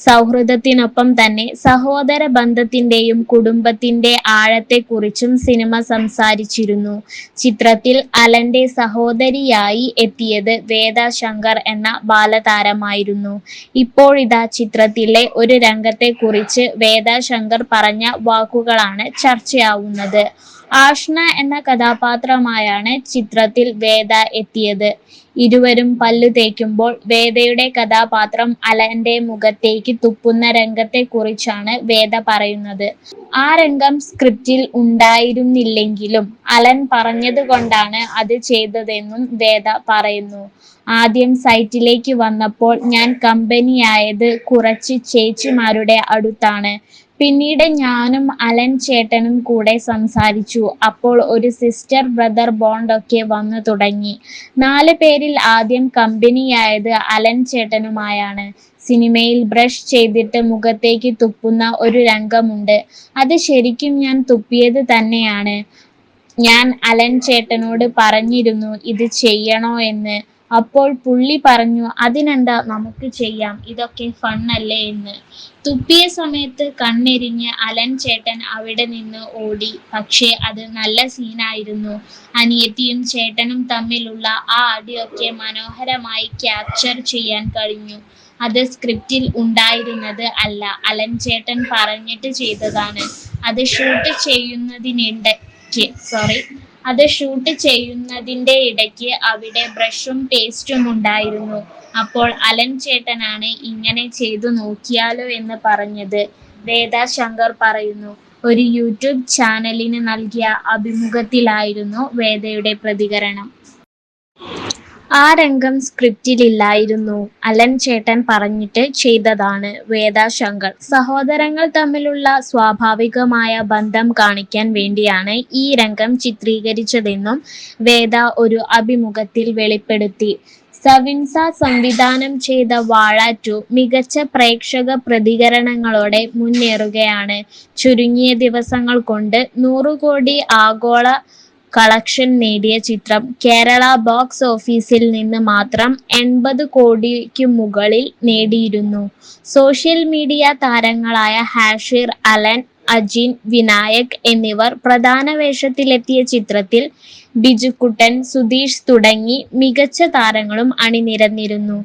സൗഹൃദത്തിനൊപ്പം തന്നെ സഹോദര ബന്ധത്തിന്റെയും കുടുംബത്തിന്റെ ആഴത്തെക്കുറിച്ചും സിനിമ സംസാരിച്ചിരുന്നു. ചിത്രത്തിൽ അലന്റെ സഹോദരിയായി എത്തിയത് വേദ ശങ്കർ എന്ന ബാലതാരമായിരുന്നു. ഇപ്പോഴിതാ ചിത്രത്തിലെ ഒരു രംഗത്തെക്കുറിച്ച് വേദ ശങ്കർ പറഞ്ഞ വാക്കുകളാണ് ചർച്ചയാവുന്നത്. ആഷ്ന എന്ന കഥാപാത്രമായാണ് ചിത്രത്തിൽ വേദ എത്തിയത്. ഇരുവരും പല്ലു തേക്കുമ്പോൾ വേദയുടെ കഥാപാത്രം അലന്റെ മുഖത്തേക്ക് തുപ്പുന്ന രംഗത്തെക്കുറിച്ചാണ് വേദ പറയുന്നത്. ആ രംഗം സ്ക്രിപ്റ്റിൽ ഉണ്ടായിരുന്നില്ലെങ്കിലും അലൻ പറഞ്ഞതുകൊണ്ടാണ് അത് ചെയ്തതെന്നും വേദ പറയുന്നു. ആദ്യം സൈറ്റിലേക്ക് വന്നപ്പോൾ ഞാൻ കമ്പനിയായത് കുറച്ച് ചേച്ചിമാരുടെ അടുത്താണ്. പിന്നീട് ഞാനും അലൻ ചേട്ടനും കൂടെ സംസാരിച്ചു. അപ്പോൾ ഒരു സിസ്റ്റർ ബ്രദർ ബോണ്ടൊക്കെ വന്നു തുടങ്ങി. 4 പേരിൽ ആദ്യം കമ്പനിയായത് അലൻ ചേട്ടനുമായാണ്. സിനിമയിൽ ബ്രഷ് ചെയ്തിട്ട് മുഖത്തേക്ക് തുപ്പുന്ന ഒരു രംഗമുണ്ട്. അത് ശരിക്കും ഞാൻ തുപ്പിയത് തന്നെയാണ്. ഞാൻ അലൻ ചേട്ടനോട് പറഞ്ഞിരുന്നു ഇത് ചെയ്യണോ എന്ന്. അപ്പോൾ പുള്ളി പറഞ്ഞു അതിനെന്താ നമുക്ക് ചെയ്യാം, ഇതൊക്കെ ഫണ്ണല്ലേ എന്ന്. തുപ്പിയ സമയത്ത് കണ്ണെരിഞ്ഞ് അലൻ ചേട്ടൻ അവിടെ നിന്ന് ഓടി. പക്ഷേ അത് നല്ല സീനായിരുന്നു. അനിയത്തിയും ചേട്ടനും തമ്മിലുള്ള ആ അടിയൊക്കെ മനോഹരമായി ക്യാപ്ചർ ചെയ്യാൻ കഴിഞ്ഞു. അത് സ്ക്രിപ്റ്റിൽ ഉണ്ടായിരുന്നത് അല്ല, അലൻ ചേട്ടൻ പറഞ്ഞിട്ട് ചെയ്തതാണ്. അത് ഷൂട്ട് ചെയ്യുന്നതിന്റെ ഇടയ്ക്ക് അവിടെ ബ്രഷും പേസ്റ്റും ഉണ്ടായിരുന്നു. അപ്പോൾ അലൻ ചേട്ടനാണ് ഇങ്ങനെ ചെയ്തു നോക്കിയാലോ എന്ന് പറഞ്ഞത്. വേദ ശങ്കർ പറയുന്നു. ഒരു യൂട്യൂബ് ചാനലിന് നൽകിയ അഭിമുഖത്തിലായിരുന്നു വേദയുടെ പ്രതികരണം. ആ രംഗം സ്ക്രിപ്റ്റിലില്ലായിരുന്നു, അലൻ ചേട്ടൻ പറഞ്ഞിട്ട് ചെയ്തതാണ്. വേദ ശങ്കർ സഹോദരങ്ങൾ തമ്മിലുള്ള സ്വാഭാവികമായ ബന്ധം കാണിക്കാൻ വേണ്ടിയാണ് ഈ രംഗം ചിത്രീകരിച്ചതെന്നും വേദ ഒരു അഭിമുഖത്തിൽ വെളിപ്പെടുത്തി. സവിൻസ സംവിധാനം ചെയ്ത വാഴ 2 മികച്ച പ്രേക്ഷക പ്രതികരണങ്ങളോടെ മുന്നേറുകയാണ്. ചുരുങ്ങിയ ദിവസങ്ങൾ കൊണ്ട് 100 കോടി ആഗോള കളക്ഷൻ നേടിയ ചിത്രം കേരള ബോക്സ് ഓഫീസിൽ നിന്ന് മാത്രം 80 കോടിക്ക് മുകളിൽ നേടിയിരുന്നു. സോഷ്യൽ മീഡിയ താരങ്ങളായ ഹാഷിർ, അലൻ, അജിൻ, വിനായക് എന്നിവർ പ്രധാന വേഷത്തിലെത്തിയ ചിത്രത്തിൽ ബിജുക്കുട്ടൻ, സുധീഷ് തുടങ്ങി മികച്ച താരങ്ങളും അണിനിരന്നിരുന്നു.